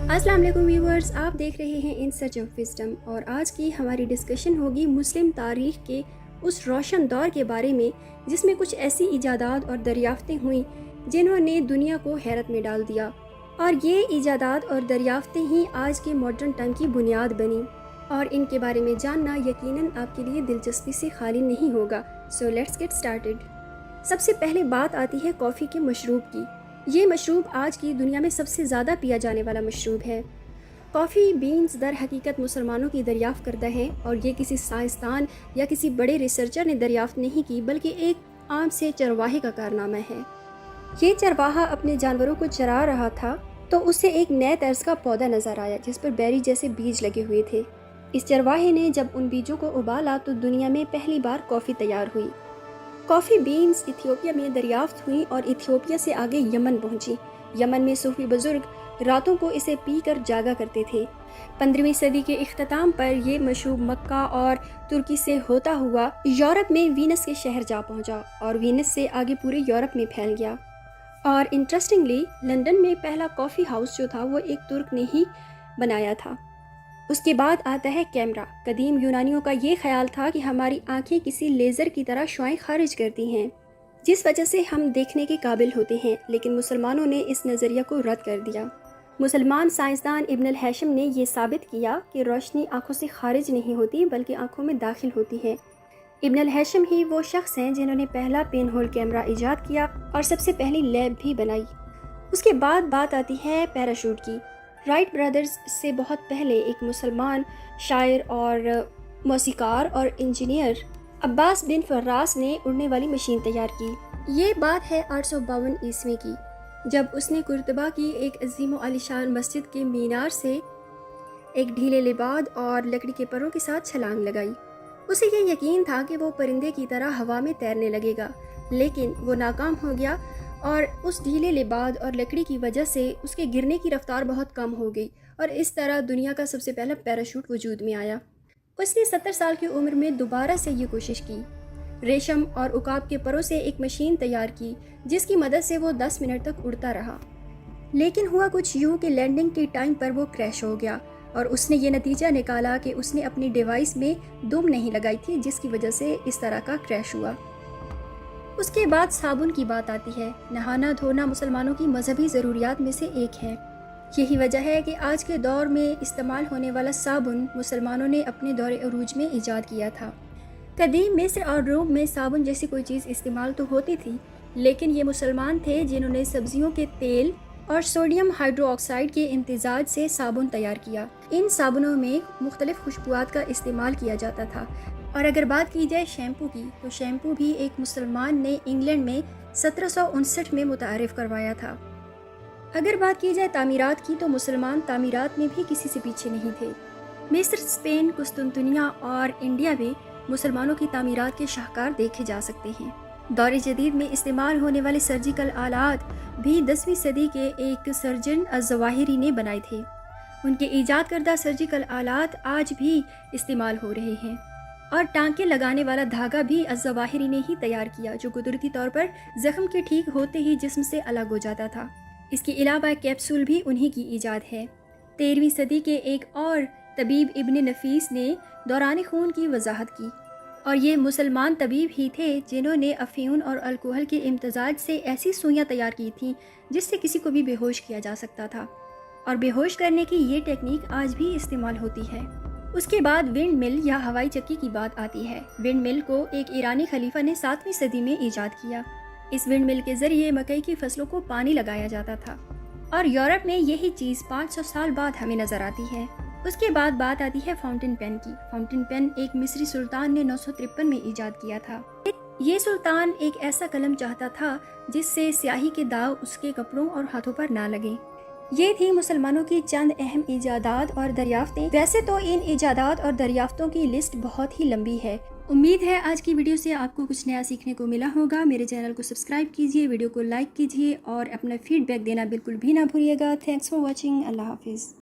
अस्सलाम वालेकुम व्यूवर्स, आप देख रहे हैं इन सर्च ऑफ विजडम और आज की हमारी डिस्कशन होगी मुस्लिम तारीख़ के उस रोशन दौर के बारे में जिसमें कुछ ऐसी इजादात और दरियाफ्तें हुई जिन्होंने दुनिया को हैरत में डाल दिया, और ये इजादात और दरियाफ्तें ही आज के मॉडर्न टाइम की बुनियाद बनी। और इनके बारे में जानना यकीनन आपके लिए दिलचस्पी से खाली नहीं होगा। So let's get started. सबसे पहले बात आती है कॉफ़ी के मशरूब की। ये मशरूब आज की दुनिया में सबसे ज़्यादा पिया जाने वाला मशरूब है। कॉफ़ी बीन्स दर हकीकत मुसलमानों की दरियाफ़्त करदा है, और ये किसी साइंसदान या किसी बड़े रिसर्चर ने दरियाफ़्त नहीं की, बल्कि एक आम से चरवाहे का कारनामा है। ये चरवाहा अपने जानवरों को चरा रहा था तो उसे एक नए तर्ज का पौधा नज़र आया जिस पर बेरी जैसे बीज लगे हुए थे। इस चरवाहे ने जब उन बीजों को उबाला तो दुनिया में पहली बार कॉफ़ी तैयार हुई। कॉफ़ी बीन्स इथियोपिया में दरियाफ्त हुई और इथियोपिया से आगे यमन पहुंची। यमन में सूफी बुजुर्ग रातों को इसे पीकर जागा करते थे। 15वीं सदी के इख्तिताम पर यह मशरूब मक्का और तुर्की से होता हुआ यूरोप में वीनस के शहर जा पहुंचा और वीनस से आगे पूरे यूरोप में फैल गया। और इंटरेस्टिंगली लंदन में पहला कॉफ़ी हाउस जो था वो एक तुर्क ने ही बनाया था। उसके बाद आता है कैमरा। कदीम यूनानियों का ये ख्याल था कि हमारी आंखें किसी लेज़र की तरह शुआएं खारिज करती हैं जिस वजह से हम देखने के काबिल होते हैं, लेकिन मुसलमानों ने इस नज़रिया को रद्द कर दिया। मुसलमान साइंसदान इब्न अल हैशम ने यह साबित किया कि रोशनी आंखों से खारिज नहीं होती बल्कि आंखों में दाखिल होती है। इब्न अल हैशम ही वो शख्स हैं जिन्होंने पहला पेन होल कैमरा ईजाद किया और सबसे पहली लैब भी बनाई। उसके बाद बात आती है पैराशूट की। राइट ब्रदर्स से बहुत पहले एक मुसलमान शायर और मौसीकार और इंजीनियर अब्बास बिन फर्रास ने उड़ने वाली मशीन तैयार की। ये बात है 852 ईस्वी की, जब उसने कुर्तबा की एक अजीम व आलीशान मस्जिद के मीनार से एक ढीले लिबाद और लकड़ी के परों के साथ छलांग लगाई। उसे ये यकीन था कि वो परिंदे की तरह हवा में तैरने लगेगा, लेकिन वो नाकाम हो गया और उस ढीले लिबाद और लकड़ी की वजह से उसके गिरने की रफ्तार बहुत कम हो गई और इस तरह दुनिया का सबसे पहला पैराशूट वजूद में आया। उसने 70 साल की उम्र में दोबारा से ये कोशिश की। रेशम और उकाब के परों से एक मशीन तैयार की जिसकी मदद से वो 10 मिनट तक उड़ता रहा, लेकिन हुआ कुछ यूँ कि लैंडिंग के टाइम पर वो क्रैश हो गया और उसने ये नतीजा निकाला कि उसने अपनी डिवाइस में दुम नहीं लगाई थी, जिसकी वजह से इस तरह का क्रैश हुआ। उसके बाद साबुन की बात आती है। नहाना धोना मुसलमानों की मजहबी ज़रूरियात में से एक है। यही वजह है कि आज के दौर में इस्तेमाल होने वाला साबुन मुसलमानों ने अपने दौरे अरूज में ईजाद किया था। कदीम मिस्र और रोम में साबुन जैसी कोई चीज़ इस्तेमाल तो होती थी, लेकिन ये मुसलमान थे जिन्होंने सब्जियों के तेल और सोडियम हाइड्रोक्साइड के इम्तिजाज से साबुन तैयार किया। इन साबुनों में मुख्तलिफ खुशबुआत का इस्तेमाल किया जाता था। और अगर बात की जाए शैम्पू की, तो शैम्पू भी एक मुसलमान ने इंग्लैंड में 1759 में मुतारिफ करवाया था। अगर बात की जाए तामीरात की, तो मुसलमान तामीरात में भी किसी से पीछे नहीं थे। मिस्र, स्पेन, कुस्तुनतुनिया और इंडिया में मुसलमानों की तामीरात के शाहकार देखे जा सकते हैं। दौर जदीद में इस्तेमाल होने वाले सर्जिकल आलात भी 10वीं सदी के एक सर्जन अज़वाहिरी ने बनाए थे। उनके ईजाद करदा सर्जिकल आलात आज भी इस्तेमाल हो रहे हैं, और टांके लगाने वाला धागा भी अज़वाहिरी ने ही तैयार किया, जो कुदरती तौर पर जख्म के ठीक होते ही जिस्म से अलग हो जाता था। इसके अलावा कैप्सूल भी उन्हीं की ईजाद है। 13वीं सदी के एक और तबीब इब्न नफीस ने दौरान खून की वजाहत की, और ये मुसलमान तबीब ही थे जिन्होंने अफ़ीन और अल्कोहल के इम्तजाज से ऐसी सुइयाँ तैयार की थीं जिससे किसी को भी बेहोश किया जा सकता था, और बेहोश करने की ये टेक्निक आज भी इस्तेमाल होती है। उसके बाद विंड मिल या हवाई चक्की की बात आती है। विंड मिल को एक ईरानी खलीफा ने 7वीं सदी में ईजाद किया। इस विंड मिल के जरिए मकई की फसलों को पानी लगाया जाता था, और यूरोप में यही चीज़ 500 साल बाद हमें नजर आती है। उसके बाद बात आती है फाउंटेन पेन की। फाउंटेन पेन एक मिस्री सुल्तान ने 953 में ईजाद किया था। ये सुल्तान एक ऐसा कलम चाहता था जिससे स्याही के दाग उसके कपड़ों और हाथों पर ना लगे। ये थी मुसलमानों की चंद अहम इजादात और दरियाफ्तें। वैसे तो इन इजादात और दरियाफ्तों की लिस्ट बहुत ही लंबी है। उम्मीद है आज की वीडियो से आपको कुछ नया सीखने को मिला होगा। मेरे चैनल को सब्सक्राइब कीजिए, वीडियो को लाइक कीजिए और अपना फीडबैक देना बिल्कुल भी ना भूलिएगा। Thanks for watching. अल्लाह हाफिज़।